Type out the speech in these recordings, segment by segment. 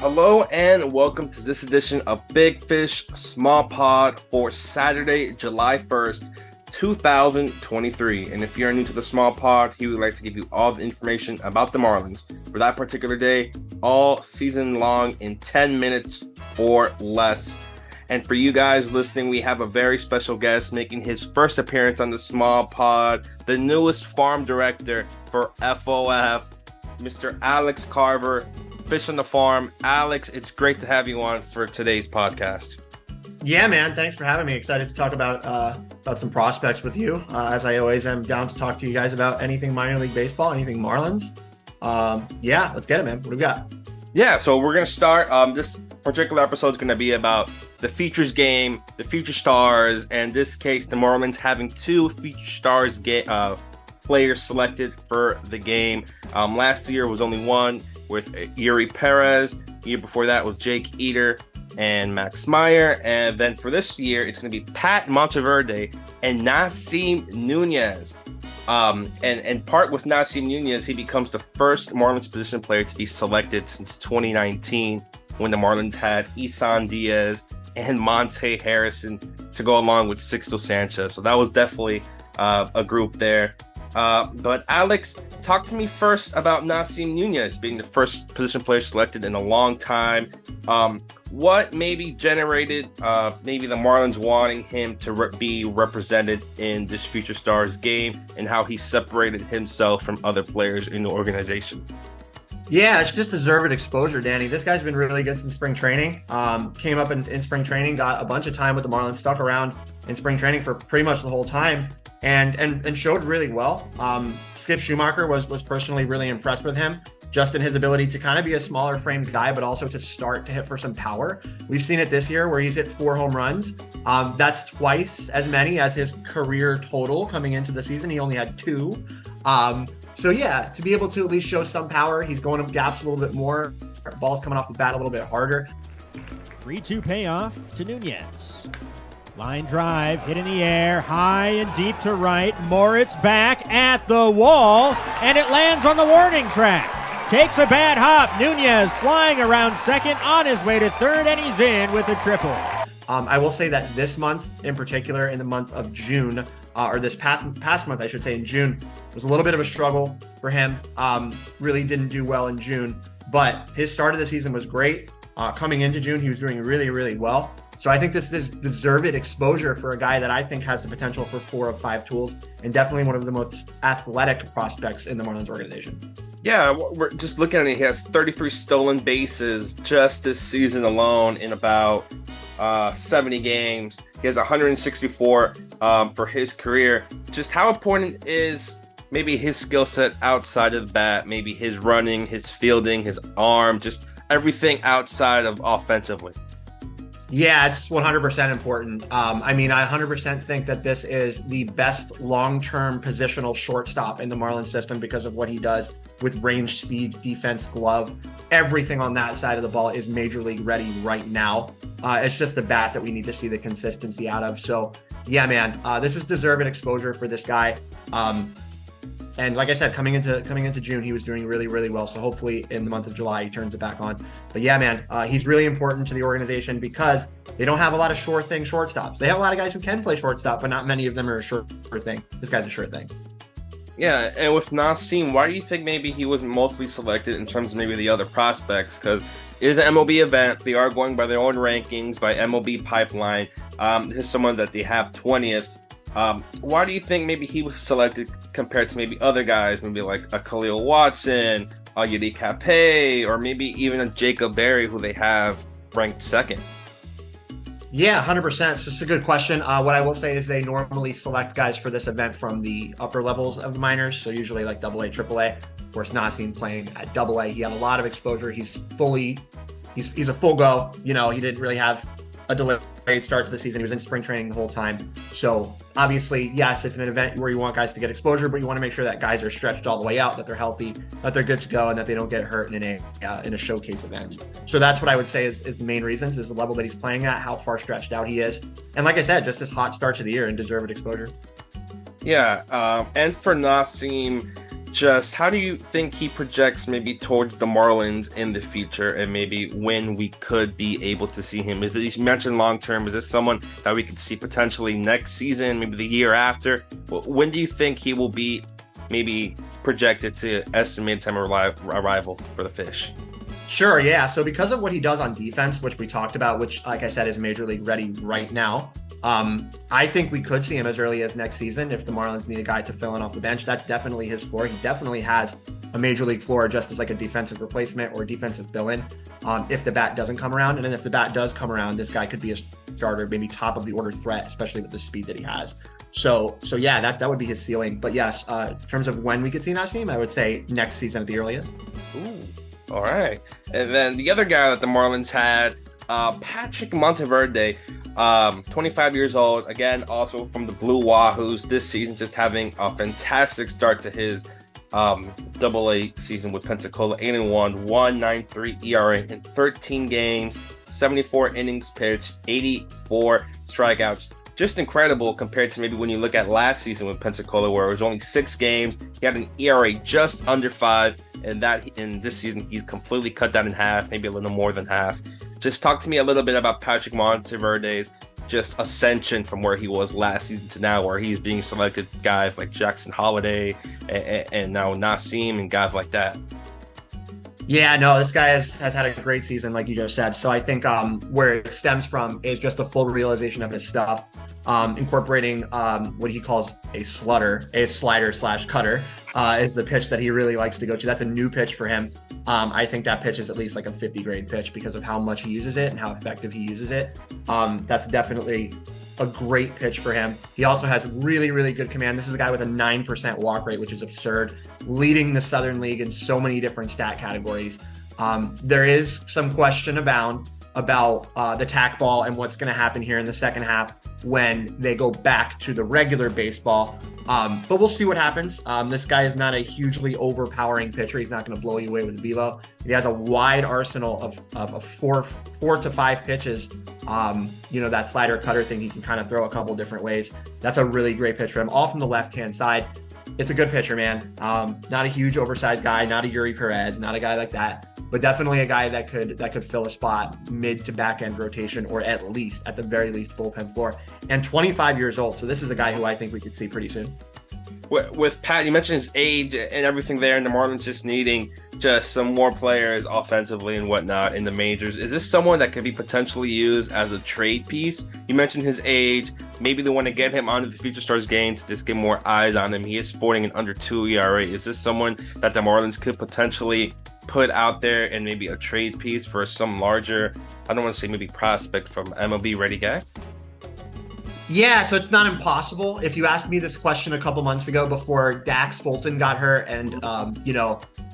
Hello and welcome to this edition of Big Fish Small Pod for Saturday, July 1st, 2023. And if you're new to the Small Pod, he would like to give you all the information about the Marlins for that particular day, all season long in 10 minutes or less. And for you guys listening, we have a very special guest making his first appearance on the Small Pod, the newest farm director for FOF, Mr. Alex Carver. Fish on the Farm. Alex, it's great to have you on for today's podcast. Yeah, man. Thanks for having me. Excited to talk about some prospects with you. As I always am, down to talk to you guys about anything minor league baseball, anything Marlins. Yeah, let's get it, man. What do we got? Yeah, so we're going to start. This particular episode is going to be about the Features game, the Future Stars, and in this case, the Marlins having two Future Stars players selected for the game. Last year was only one, with Yuri Perez. The year before that was Jake Eater and Max Meyer. And then for this year, it's going to be Pat Monteverde and Nasim Nuñez. And part with Nasim Nuñez, he becomes the first Marlins position player to be selected since 2019, when the Marlins had Isan Diaz and Monte Harrison to go along with Sixto Sanchez. So that was definitely a group there. But Alex, talk to me first about Nasim Nuñez being the first position player selected in a long time. What maybe generated maybe the Marlins wanting him to be represented in this Future Stars game, and how he separated himself from other players in the organization? Yeah, it's just deserved exposure, Danny. This guy's been really good since spring training. Came up in spring training, got a bunch of time with the Marlins, stuck around in spring training for pretty much the whole time. And showed really well. Skip Schumacher was personally really impressed with him, just in his ability to kind of be a smaller framed guy, but also to start to hit for some power. We've seen it this year where he's hit 4 home runs. That's twice as many as his career total coming into the season. He only had 2. So yeah, to be able to at least show some power, he's going up gaps a little bit more. Ball's coming off the bat a little bit harder. 3-2 payoff to Nuñez. Line drive, hit in the air, high and deep to right. Moritz back at the wall, and it lands on the warning track. Takes a bad hop. Nuñez flying around second, on his way to third, and he's in with a triple. I will say that this month in particular, in the month of June, or this past month, I should say, in June, was a little bit of a struggle for him. Really didn't do well in June, but his start of the season was great. Coming into June, he was doing really, really well. So I think this is deserved exposure for a guy that I think has the potential for 4 of 5 tools, and definitely one of the most athletic prospects in the Marlins organization. Yeah, we're just looking at it. He has 33 stolen bases just this season alone in about 70 games. He has 164 for his career. Just how important is maybe his skill set outside of the bat, maybe his running, his fielding, his arm, just everything outside of offensively? Yeah, it's 100% important. I 100% think that this is the best long-term positional shortstop in the Marlins system because of what he does with range, speed, defense, glove. Everything on that side of the ball is major league ready right now. It's just the bat that we need to see the consistency out of. So, yeah, man, this is deserved exposure for this guy. And like I said, coming into June, he was doing really, really well. So hopefully in the month of July, he turns it back on. But yeah, man, he's really important to the organization because they don't have a lot of sure thing shortstops. They have a lot of guys who can play shortstop, but not many of them are a sure thing. This guy's a sure thing. Yeah, and with Nasim, why do you think maybe he wasn't mostly selected in terms of maybe the other prospects? Because it is an MLB event. They are going by their own rankings, by MLB pipeline. This is someone that they have 20th. Why do you think maybe he was selected compared to maybe other guys, maybe like a Khalil Watson, a Yadi Cape, or maybe even a Jacob Berry, who they have ranked second? Yeah, 100%. It's just a good question. What I will say is they normally select guys for this event from the upper levels of the minors, so usually like AA, AAA. Of course, Nasim playing at AA. He had a lot of exposure. He's a full go. You know, he didn't really have a delayed start to the season. He was in spring training the whole time. So obviously, yes, it's an event where you want guys to get exposure, but you want to make sure that guys are stretched all the way out, that they're healthy, that they're good to go, and that they don't get hurt in a showcase event. So that's what I would say is the main reasons, is the level that he's playing at, how far stretched out he is. And like I said, just this hot start to the year and deserved exposure. Yeah, and for Nasim, just how do you think he projects maybe towards the Marlins in the future, and maybe when we could be able to see him? You mentioned long term. Is this someone that we could see potentially next season, maybe the year after? When do you think he will be maybe projected to estimated time of arrival for the Fish? Sure, yeah. So because of what he does on defense, which we talked about, which, like I said, is major league ready right now, I think we could see him as early as next season if the Marlins need a guy to fill in off the bench. That's definitely his floor. He definitely has a major league floor just as like a defensive replacement or defensive fill-in if the bat doesn't come around. And then if the bat does come around, this guy could be a starter, maybe top of the order threat, especially with the speed that he has. So yeah, that would be his ceiling. But yes, in terms of when we could see Nasim, I would say next season at the earliest. Ooh, all right. And then the other guy that the Marlins had, Patrick Monteverde, 25 years old, again, also from the Blue Wahoos this season, just having a fantastic start to his AA season with Pensacola. 8-1, 1.93 ERA in 13 games, 74 innings pitched, 84 strikeouts. Just incredible compared to maybe when you look at last season with Pensacola, where it was only 6 games. He had an ERA just under 5, and that in this season he's completely cut that in half, maybe a little more than half. Just talk to me a little bit about Patrick Monteverde's just ascension from where he was last season to now, where he's being selected guys like Jackson Holliday and now Nasim and guys like that. Yeah, no, this guy has had a great season, like you just said. So I think where it stems from is just the full realization of his stuff, incorporating what he calls a slider/cutter is the pitch that he really likes to go to. That's a new pitch for him. I think that pitch is at least like a 50 grade pitch because of how much he uses it and how effective he uses it. That's definitely a great pitch for him. He also has really, really good command. This is a guy with a 9% walk rate, which is absurd, leading the Southern League in so many different stat categories. There is some question about the tack ball and what's going to happen here in the second half when they go back to the regular baseball. But we'll see what happens. This guy is not a hugely overpowering pitcher. He's not going to blow you away with a velo. He has a wide arsenal of four to five pitches. That slider cutter thing, he can kind of throw a couple different ways. That's a really great pitch for him. All from the left-hand side. It's a good pitcher, man. Not a huge oversized guy, not a Yuri Perez, not a guy like that, but definitely a guy that could fill a spot mid to back end rotation, or at the very least bullpen floor. And 25 years old, so this is a guy who I think we could see pretty soon. With Pat, you mentioned his age and everything there, and the Marlins just needing just some more players offensively and whatnot in the majors. Is this someone that could be potentially used as a trade piece? You mentioned his age. Maybe they want to get him onto the Future Stars game to just get more eyes on him. He is sporting an under 2 ERA. Is this someone that the Marlins could potentially put out there and maybe a trade piece for some larger, I don't want to say maybe prospect from MLB ready guy? Yeah, so it's not impossible. If you asked me this question a couple months ago before Dax Fulton got hurt and,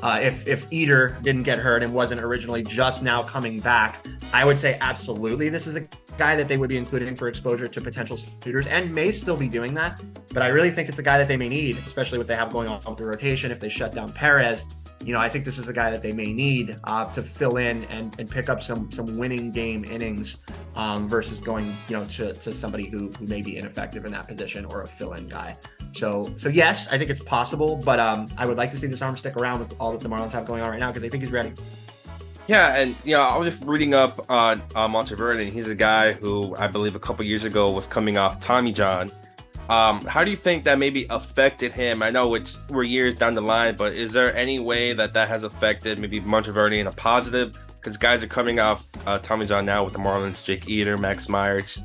if Eater didn't get hurt and wasn't originally just now coming back, I would say absolutely this is a guy that they would be including for exposure to potential suitors and may still be doing that. But I really think it's a guy that they may need, especially what they have going on with the rotation. If they shut down Perez, I think this is a guy that they may need to fill in and pick up some winning game innings versus going, to somebody who may be ineffective in that position or a fill-in guy. So yes, I think it's possible, but I would like to see this arm stick around with all that the Marlins have going on right now because I think he's ready. Yeah, and I was just reading up on Monteverde, and he's a guy who I believe a couple years ago was coming off Tommy John. How do you think that maybe affected him? I know we're years down the line, but is there any way that has affected maybe Monteverde in a positive? Because guys are coming off Tommy John now with the Marlins, Jake Eater, Max Myers,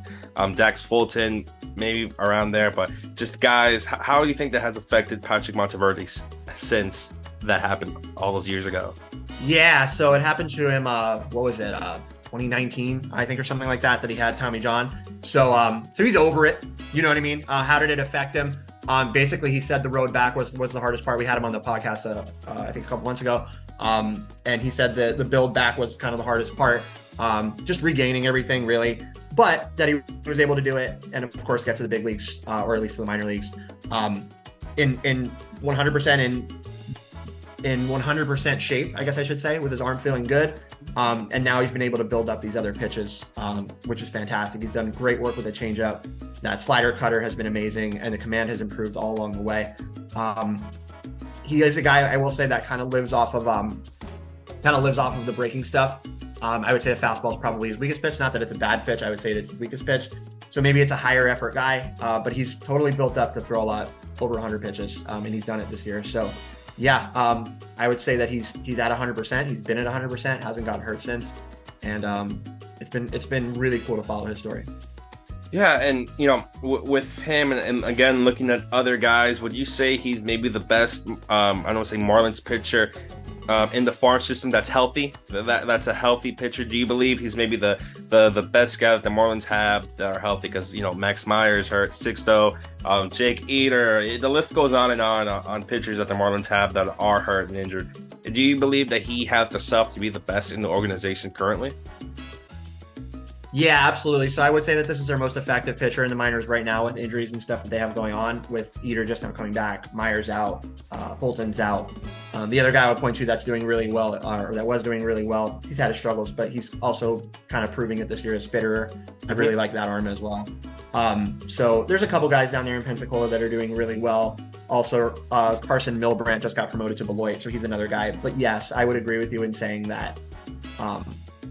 Dax Fulton, maybe around there. But just guys, how do you think that has affected Patrick Monteverde since that happened all those years ago? Yeah, so it happened to him, 2019, I think, or something like that he had Tommy John. So he's over it. You know what I mean? How did it affect him? Basically, he said the road back was the hardest part. We had him on the podcast, I think a couple months ago. And he said the build back was kind of the hardest part. Just regaining everything, really. But that he was able to do it and, of course, get to the big leagues, or at least to the minor leagues, in 100% in 100% shape, I guess I should say, with his arm feeling good. And now he's been able to build up these other pitches, which is fantastic. He's done great work with a changeup. That slider cutter has been amazing, and the command has improved all along the way. he is a guy, I will say, that kind of lives off of the breaking stuff. I would say the fastball is probably his weakest pitch. Not that it's a bad pitch. I would say it's his weakest pitch. So maybe it's a higher effort guy, but he's totally built up to throw a lot, over 100 pitches, and he's done it this year. So yeah, I would say that he's at 100%. He's been at 100%, hasn't gotten hurt since. And it's been really cool to follow his story. Yeah, and with him, and again looking at other guys, would you say he's maybe the best? I don't want to say Marlins pitcher in the farm system that's healthy. That's a healthy pitcher. Do you believe he's maybe the best guy that the Marlins have that are healthy? Because Max Myers hurt, Sixto, Jake Eater. The list goes on and on pitchers that the Marlins have that are hurt and injured. Do you believe that he has the stuff to be the best in the organization currently? Yeah, absolutely. So I would say that this is their most effective pitcher in the minors right now with injuries and stuff that they have going on, with Eater just now coming back, Myers out, Fulton's out. The other guy I would point to that's doing really well, or that was doing really well, he's had his struggles, but he's also kind of proving it this year, is Fitterer. I really like that arm as well. So there's a couple guys down there in Pensacola that are doing really well. Also, Carson Milbrandt just got promoted to Beloit, so he's another guy. But yes, I would agree with you in saying that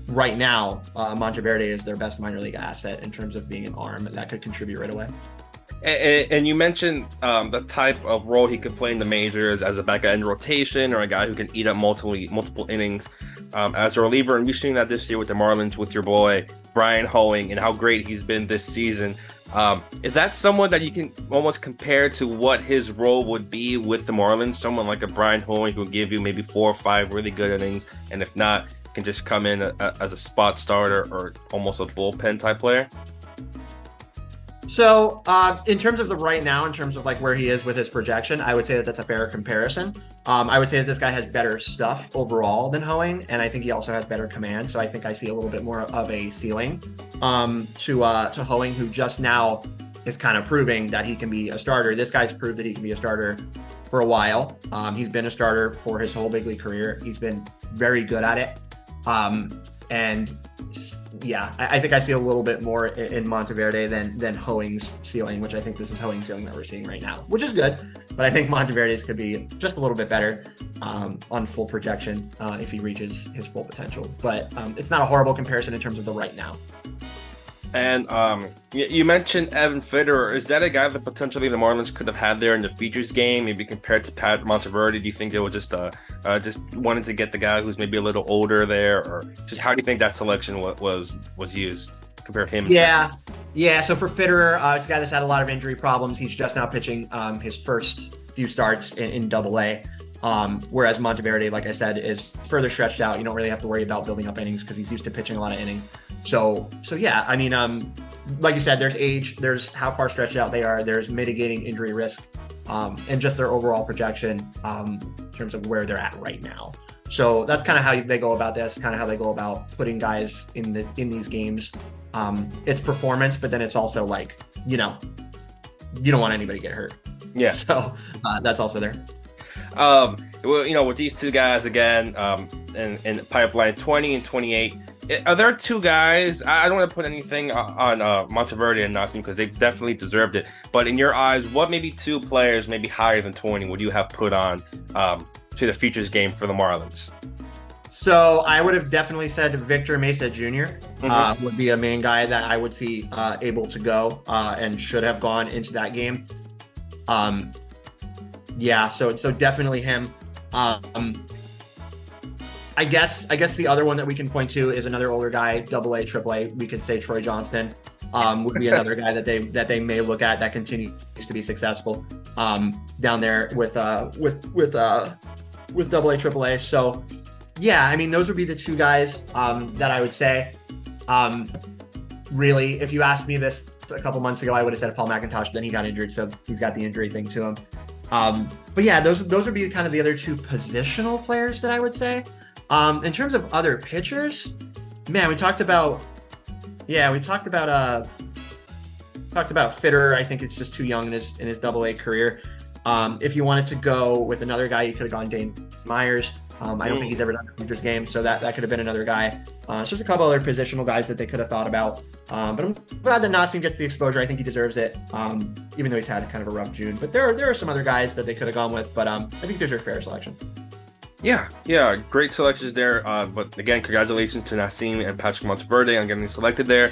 right now, Monteverde is their best minor league asset in terms of being an arm that could contribute right away. And you mentioned the type of role he could play in the majors as a back end rotation, or a guy who can eat up multiple innings as a reliever. And we've seen that this year with the Marlins with your boy Brian Hoeing and how great he's been this season. Is that someone that you can almost compare to what his role would be with the Marlins? Someone like a Brian Hoeing who will give you maybe 4 or 5 really good innings, and if not, can just come in as a spot starter or almost a bullpen type player? So in terms of the right now, in terms of like where he is with his projection, I would say that that's a fair comparison. I would say that this guy has better stuff overall than Hoeing, and I think he also has better command. So I think I see a little bit more of a ceiling to Hoeing, who just now is kind of proving that he can be a starter. This guy's proved that he can be a starter for a while. He's been a starter for his whole big league career. He's been very good at it. And yeah, I think I see a little bit more in Monteverde than Hoeing's ceiling, which I think this is Hoeing's ceiling that we're seeing right now, which is good. But I think Monteverde's could be just a little bit better on full projection if he reaches his full potential. But it's not a horrible comparison in terms of the right now. And you mentioned Evan Fitterer. Is that a guy that potentially the Marlins could have had there in the features game, maybe compared to Pat Monteverde? Do you think they were just wanted to get the guy who's maybe a little older there, or just how do you think that selection was used compared to him? Yeah. So for Fitterer, it's a guy that's had a lot of injury problems. He's just now pitching his first few starts in Double-A. Whereas Monteverde, like I said, is further stretched out. You don't really have to worry about building up innings because he's used to pitching a lot of innings. So yeah, I mean, like you said, there's age, there's how far stretched out they are, there's mitigating injury risk, and just their overall projection in terms of where they're at right now. So that's kind of how they go about this, kind of how they go about putting guys in these games. It's performance, but then it's also like, you don't want anybody to get hurt. Yeah. So that's also there. Well, with these two guys again, in pipeline 20 and 28, are there two guys? I don't want to put anything on Monteverde and Nasim because they definitely deserved it. But in your eyes, what maybe two players, maybe higher than 20, would you have put on to the Futures game for the Marlins? So I would have definitely said Victor Mesa Jr. Would be a main guy that I would see able to go and should have gone into that game. Yeah, so definitely him. I guess the other one that we can point to is another older guy, Double-A, Triple-A. We could say Troy Johnston would be another guy that they may look at that continues to be successful down there with Double-A, Triple-A. So yeah, I mean those would be the two guys that I would say. Really, if you asked me this a couple months ago, I would have said Paul McIntosh, but then he got injured, so he's got the injury thing to him. But yeah, those would be kind of the other two positional players that I would say. In terms of other pitchers, man, we talked about Fitterer. I think it's just too young in his Double-A career. If you wanted to go with another guy, you could have gone Dane Myers. I don't think he's ever done a Futures game, so that could have been another guy. It's just a couple other positional guys that they could have thought about. But I'm glad that Nasim gets the exposure. I think he deserves it, even though he's had kind of a rough June. But there are some other guys that they could have gone with, but I think there's a fair selection. Yeah, great selections there. But again, congratulations to Nasim and Patrick Monteverde on getting selected there.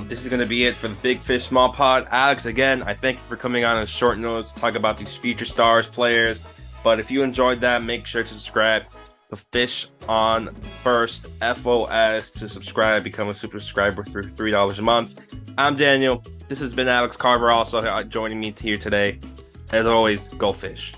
This is going to be it for the Big Fish Small Pod. Alex, again, I thank you for coming on short notice to talk about these future stars, players. But if you enjoyed that, make sure to subscribe. The Fish on First, FOS, to subscribe, become a super subscriber for $3 a month. I'm Daniel. This has been Alex Carver also joining me here today. As always, go Fish.